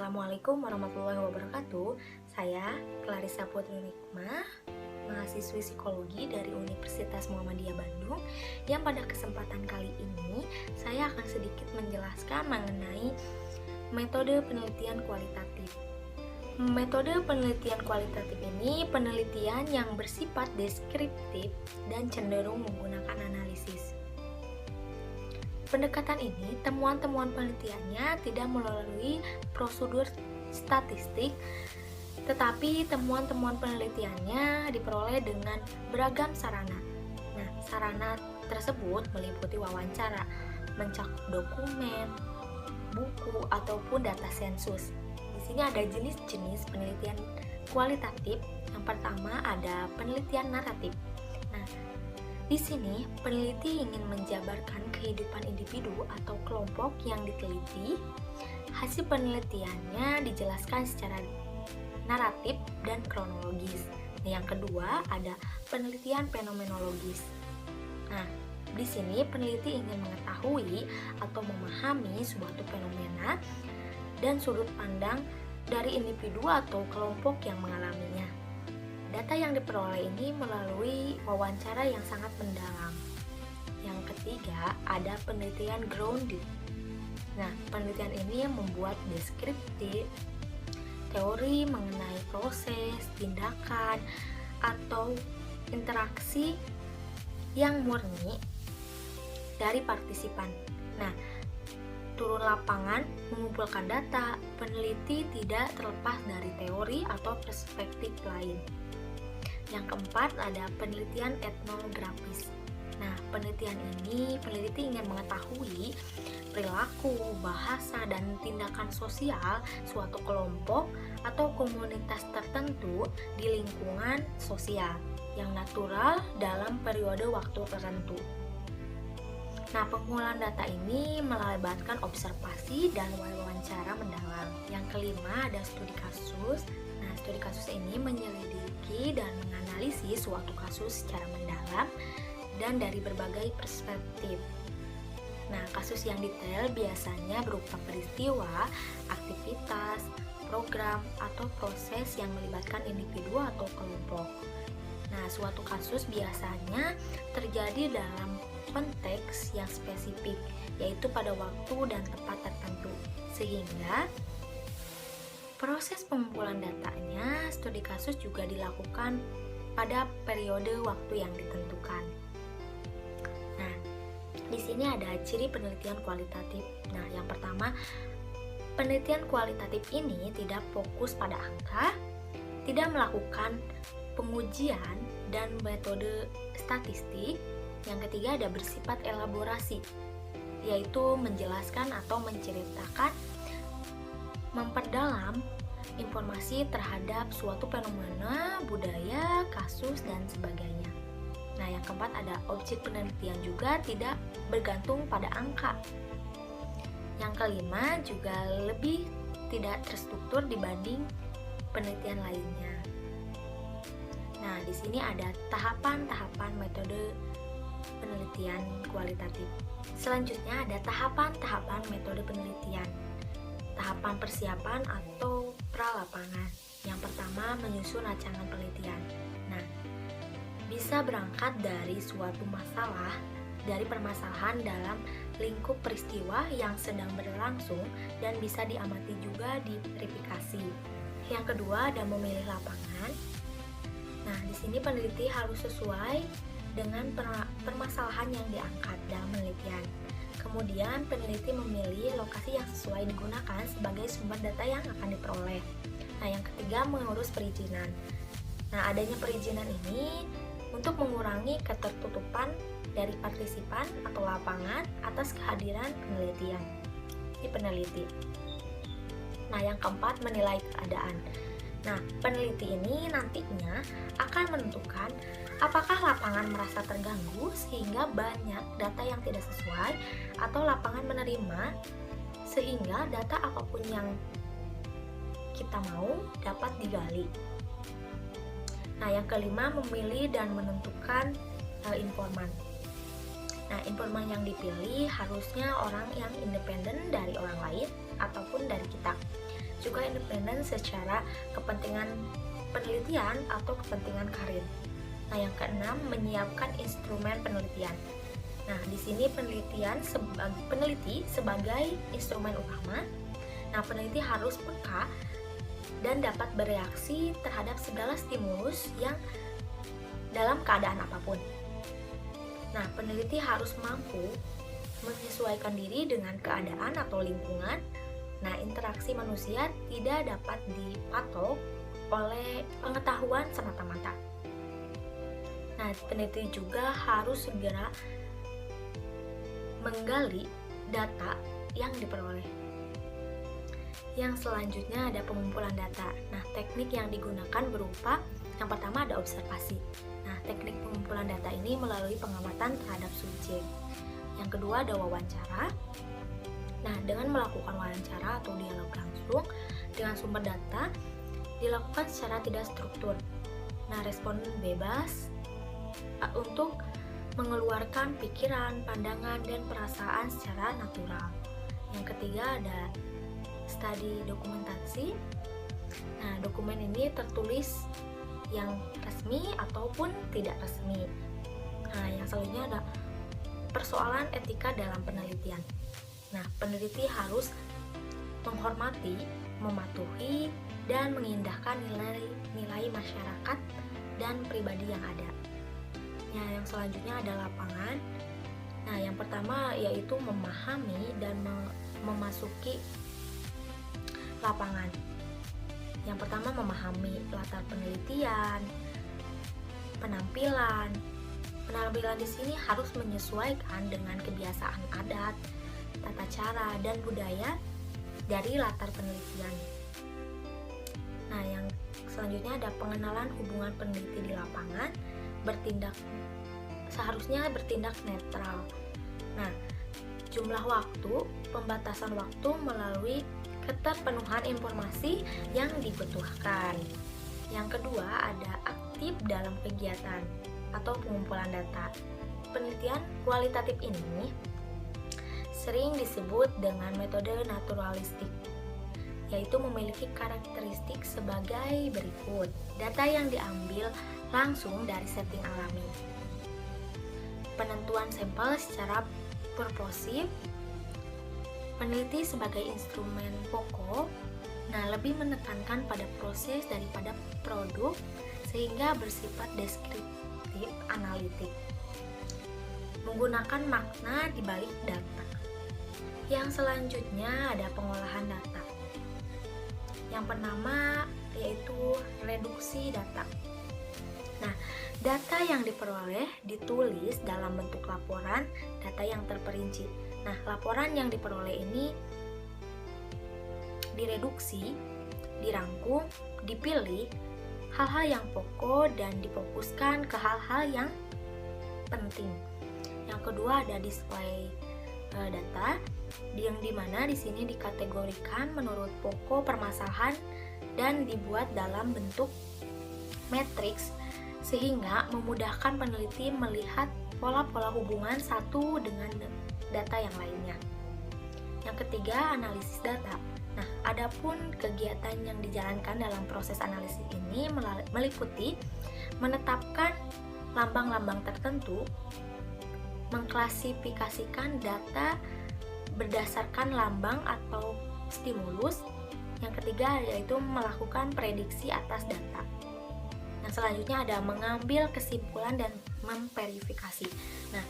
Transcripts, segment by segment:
Assalamualaikum warahmatullahi wabarakatuh. Saya Clarissa Putri Nikmah, mahasiswi psikologi dari Universitas Muhammadiyah Bandung, yang pada kesempatan kali ini saya akan sedikit menjelaskan mengenai metode penelitian kualitatif. Metode penelitian kualitatif ini penelitian yang bersifat deskriptif dan cenderung menggunakan analisis. Pendekatan ini, temuan-temuan penelitiannya tidak melalui prosedur statistik, tetapi temuan-temuan penelitiannya diperoleh dengan beragam sarana. Nah, sarana tersebut meliputi wawancara, mencakup dokumen, buku, ataupun data sensus. Di sini ada jenis-jenis penelitian kualitatif. Yang pertama ada penelitian naratif. Nah, di sini, peneliti ingin menjabarkan kehidupan individu atau kelompok yang diteliti. Hasil penelitiannya dijelaskan secara naratif dan kronologis. Nah, yang kedua ada penelitian fenomenologis. Nah, di sini peneliti ingin mengetahui atau memahami suatu fenomena dan sudut pandang dari individu atau kelompok yang mengalaminya. Data yang diperoleh ini melalui wawancara yang sangat mendalam. Yang ketiga, ada penelitian grounded. Nah, penelitian ini membuat deskriptif, teori mengenai proses, tindakan, atau interaksi yang murni dari partisipan. Nah, turun lapangan mengumpulkan data, peneliti tidak terlepas dari teori atau perspektif lain. Yang keempat ada penelitian etnografis. Nah, penelitian ini peneliti ingin mengetahui perilaku, bahasa, dan tindakan sosial suatu kelompok atau komunitas tertentu di lingkungan sosial yang natural dalam periode waktu tertentu. Nah, pengumpulan data ini melibatkan observasi dan wawancara mendalam. Yang kelima ada studi kasus. Nah, studi kasus ini menyelidiki dan menganalisis suatu kasus secara mendalam dan dari berbagai perspektif. Nah, kasus yang detail biasanya berupa peristiwa, aktivitas, program, atau proses yang melibatkan individu atau kelompok. Nah, suatu kasus biasanya terjadi dalam konteks yang spesifik, yaitu pada waktu dan tempat tertentu, sehingga proses pengumpulan datanya, studi kasus juga dilakukan pada periode waktu yang ditentukan. Nah, di sini ada ciri penelitian kualitatif. Nah, yang pertama, penelitian kualitatif ini tidak fokus pada angka, tidak melakukan pengujian dan metode statistik. Yang ketiga ada bersifat elaborasi, yaitu menjelaskan atau menceritakan, memperdalam informasi terhadap suatu fenomena, budaya, kasus, dan sebagainya. Nah, yang keempat ada objek penelitian juga tidak bergantung pada angka. Yang kelima juga lebih tidak terstruktur dibanding penelitian lainnya. Nah, di sini ada tahapan-tahapan metode penelitian kualitatif. Selanjutnya ada tahapan-tahapan metode penelitian. Tahapan persiapan atau pralapangan. Yang pertama, menyusun rancangan penelitian. Nah, bisa berangkat dari suatu masalah, dari permasalahan dalam lingkup peristiwa yang sedang berlangsung dan bisa diamati juga di verifikasi. Yang kedua, ada memilih lapangan. Nah, di sini peneliti harus sesuai dengan permasalahan yang diangkat dalam penelitian. Kemudian, peneliti memilih lokasi yang sesuai digunakan sebagai sumber data yang akan diperoleh. Nah, yang ketiga, mengurus perizinan. Nah, adanya perizinan ini untuk mengurangi ketertutupan dari partisipan atau lapangan atas kehadiran peneliti. Nah, yang keempat, menilai keadaan. Nah, peneliti ini nantinya akan menentukan apakah lapangan merasa terganggu sehingga banyak data yang tidak sesuai, atau lapangan menerima sehingga data apapun yang kita mau dapat digali. Nah, yang kelima, memilih dan menentukan informan. Nah, informan yang dipilih harusnya orang yang independen dari orang lain ataupun dari kita. Juga juga independen secara kepentingan penelitian atau kepentingan karir. Nah, yang keenam, menyiapkan instrumen penelitian. Nah, di sini peneliti sebagai instrumen utama. Nah, peneliti harus peka dan dapat bereaksi terhadap segala stimulus yang dalam keadaan apapun. Nah, peneliti harus mampu menyesuaikan diri dengan keadaan atau lingkungan. Nah, interaksi manusia tidak dapat dipatok oleh pengetahuan semata-mata. Nah, peneliti juga harus segera menggali data yang diperoleh. Yang selanjutnya ada pengumpulan data. Nah, teknik yang digunakan berupa yang pertama ada observasi. Nah, teknik pengumpulan data ini melalui pengamatan terhadap subjek. Yang kedua ada wawancara. Nah, dengan melakukan wawancara atau dialog langsung dengan sumber data dilakukan secara tidak struktur. Nah, responden bebas untuk mengeluarkan pikiran, pandangan, dan perasaan secara natural. Yang ketiga ada studi dokumentasi. Nah, dokumen ini tertulis yang resmi ataupun tidak resmi. Nah, yang selanjutnya ada persoalan etika dalam penelitian. Nah, peneliti harus menghormati, mematuhi, dan mengindahkan nilai masyarakat dan pribadi yang ada. Nah, yang selanjutnya ada lapangan. Nah, yang pertama yaitu memahami dan memasuki lapangan. Yang pertama memahami latar penelitian, penampilan. Penampilan di sini harus menyesuaikan dengan kebiasaan adat, tata cara, dan budaya dari latar penelitian. Nah, yang selanjutnya ada pengenalan hubungan peneliti di lapangan, seharusnya bertindak netral. Nah, jumlah waktu, pembatasan waktu melalui keterpenuhan informasi yang dibutuhkan. Yang kedua ada aktif dalam kegiatan atau pengumpulan data. Penelitian kualitatif ini sering disebut dengan metode naturalistik, yaitu memiliki karakteristik sebagai berikut. Data yang diambil langsung dari setting alami. Penentuan sampel secara purposif. Peneliti sebagai instrumen pokok, lebih menekankan pada proses daripada produk sehingga bersifat deskriptif analitik. Menggunakan makna di balik data. Yang selanjutnya ada pengolahan data. Yang pertama yaitu reduksi data. Nah, data yang diperoleh ditulis dalam bentuk laporan data yang terperinci. Nah, laporan yang diperoleh ini direduksi, dirangkum, dipilih hal-hal yang pokok dan difokuskan ke hal-hal yang penting. Yang kedua ada display data, yang dimana di sini dikategorikan menurut pokok permasalahan dan dibuat dalam bentuk matriks sehingga memudahkan peneliti melihat pola-pola hubungan satu dengan data yang lainnya. Yang ketiga, analisis data. Nah, adapun kegiatan yang dijalankan dalam proses analisis ini meliputi menetapkan lambang-lambang tertentu, mengklasifikasikan data berdasarkan lambang atau stimulus. Yang ketiga yaitu melakukan prediksi atas data. Yang selanjutnya ada mengambil kesimpulan dan memverifikasi. Nah,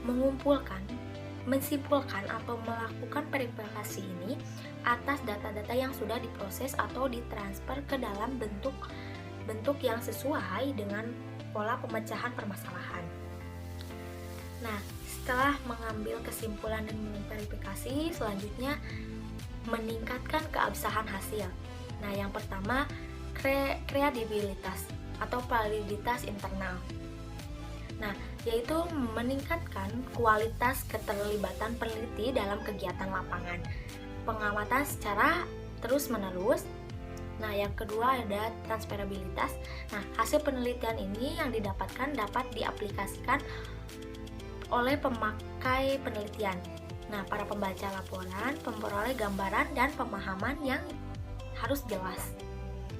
menyimpulkan atau melakukan verifikasi ini atas data-data yang sudah diproses atau ditransfer ke dalam bentuk yang sesuai dengan pola pemecahan permasalahan. Nah, setelah mengambil kesimpulan dan memverifikasi, selanjutnya meningkatkan keabsahan hasil. Nah, yang pertama kredibilitas atau validitas internal. Nah, yaitu meningkatkan kualitas keterlibatan peneliti dalam kegiatan lapangan, pengamatan secara terus-menerus. Nah, yang kedua ada transferabilitas. Nah, hasil penelitian ini yang didapatkan dapat diaplikasikan oleh pemakai penelitian. Nah, para pembaca laporan memperoleh gambaran dan pemahaman yang harus jelas.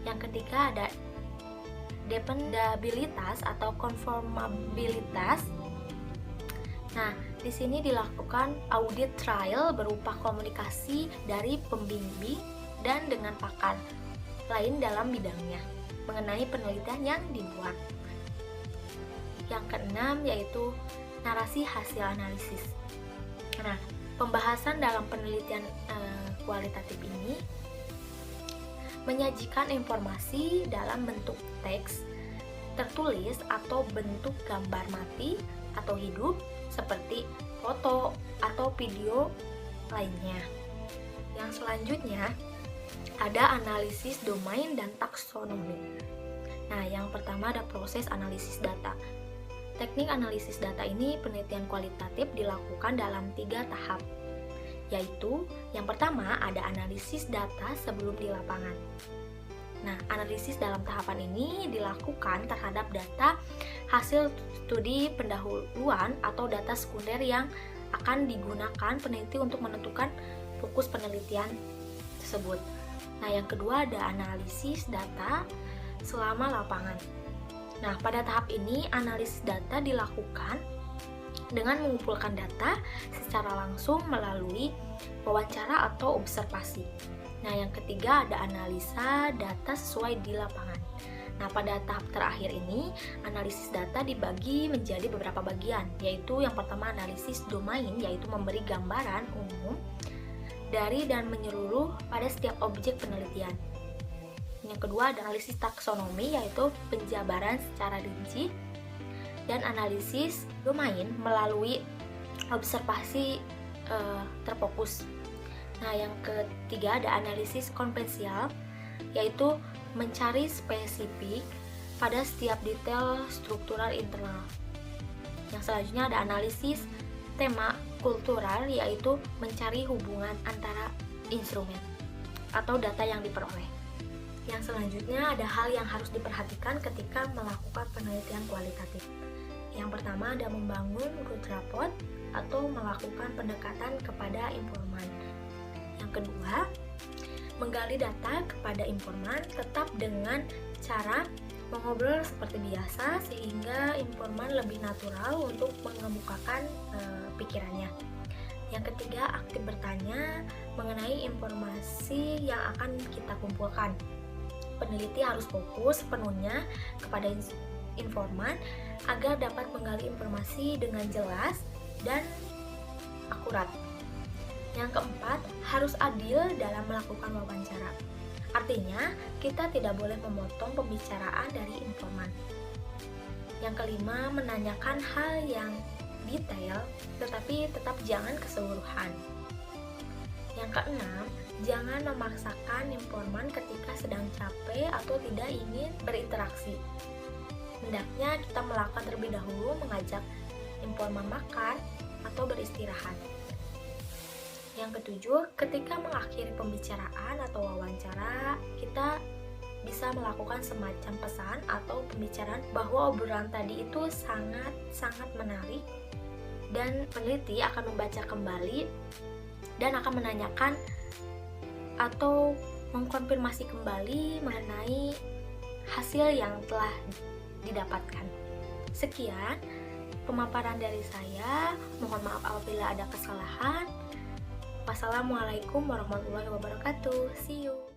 Yang ketiga ada dependabilitas atau konformabilitas. Nah, di sini dilakukan audit trial berupa komunikasi dari pembimbing dan dengan pakar lain dalam bidangnya mengenai penelitian yang dibuat. Yang keenam yaitu narasi hasil analisis. Nah, pembahasan dalam penelitian kualitatif ini menyajikan informasi dalam bentuk teks tertulis atau bentuk gambar mati atau hidup seperti foto atau video lainnya. Yang selanjutnya ada analisis domain dan taksonomi. Nah, yang pertama ada proses analisis data. Teknik analisis data ini penelitian kualitatif dilakukan dalam 3 tahap, yaitu yang pertama ada analisis data sebelum di lapangan. Nah, analisis dalam tahapan ini dilakukan terhadap data hasil studi pendahuluan atau data sekunder yang akan digunakan peneliti untuk menentukan fokus penelitian tersebut. Nah, yang kedua ada analisis data selama lapangan. Nah, pada tahap ini analisis data dilakukan dengan mengumpulkan data secara langsung melalui wawancara atau observasi. Nah, yang ketiga ada analisa data sesuai di lapangan. Nah, pada tahap terakhir ini, analisis data dibagi menjadi beberapa bagian, yaitu yang pertama analisis domain, yaitu memberi gambaran umum dari dan menyeluruh pada setiap objek penelitian. Yang kedua ada analisis taksonomi, yaitu penjabaran secara rinci, dan analisis domain melalui observasi terfokus. Nah, yang ketiga ada analisis konvensial, yaitu mencari spesifik pada setiap detail struktural internal. Yang selanjutnya ada analisis tema kultural, yaitu mencari hubungan antara instrumen atau data yang diperoleh. Yang selanjutnya ada hal yang harus diperhatikan ketika melakukan penelitian kualitatif. Yang pertama ada membangun good rapport atau melakukan pendekatan kepada informan. Yang kedua, menggali data kepada informan tetap dengan cara mengobrol seperti biasa sehingga informan lebih natural untuk mengemukakan pikirannya. Yang ketiga, aktif bertanya mengenai informasi yang akan kita kumpulkan. Peneliti harus fokus sepenuhnya kepada informan agar dapat menggali informasi dengan jelas dan akurat. Yang keempat, harus adil dalam melakukan wawancara. Artinya, kita tidak boleh memotong pembicaraan dari informan. Yang kelima, menanyakan hal yang detail, tetapi tetap jangan keseluruhan. Yang keenam, jangan memaksakan informan ketika sedang capek atau tidak ingin berinteraksi. Hendaknya kita melakukan terlebih dahulu mengajak informan makan atau beristirahat. Yang ketujuh, ketika mengakhiri pembicaraan atau wawancara, kita bisa melakukan semacam pesan atau pembicaraan bahwa obrolan tadi itu sangat menarik, dan peneliti akan membaca kembali dan akan menanyakan atau mengkonfirmasi kembali mengenai hasil yang telah didapatkan. Sekian pemaparan dari saya. Mohon maaf apabila ada kesalahan. Wassalamualaikum warahmatullahi wabarakatuh. See you.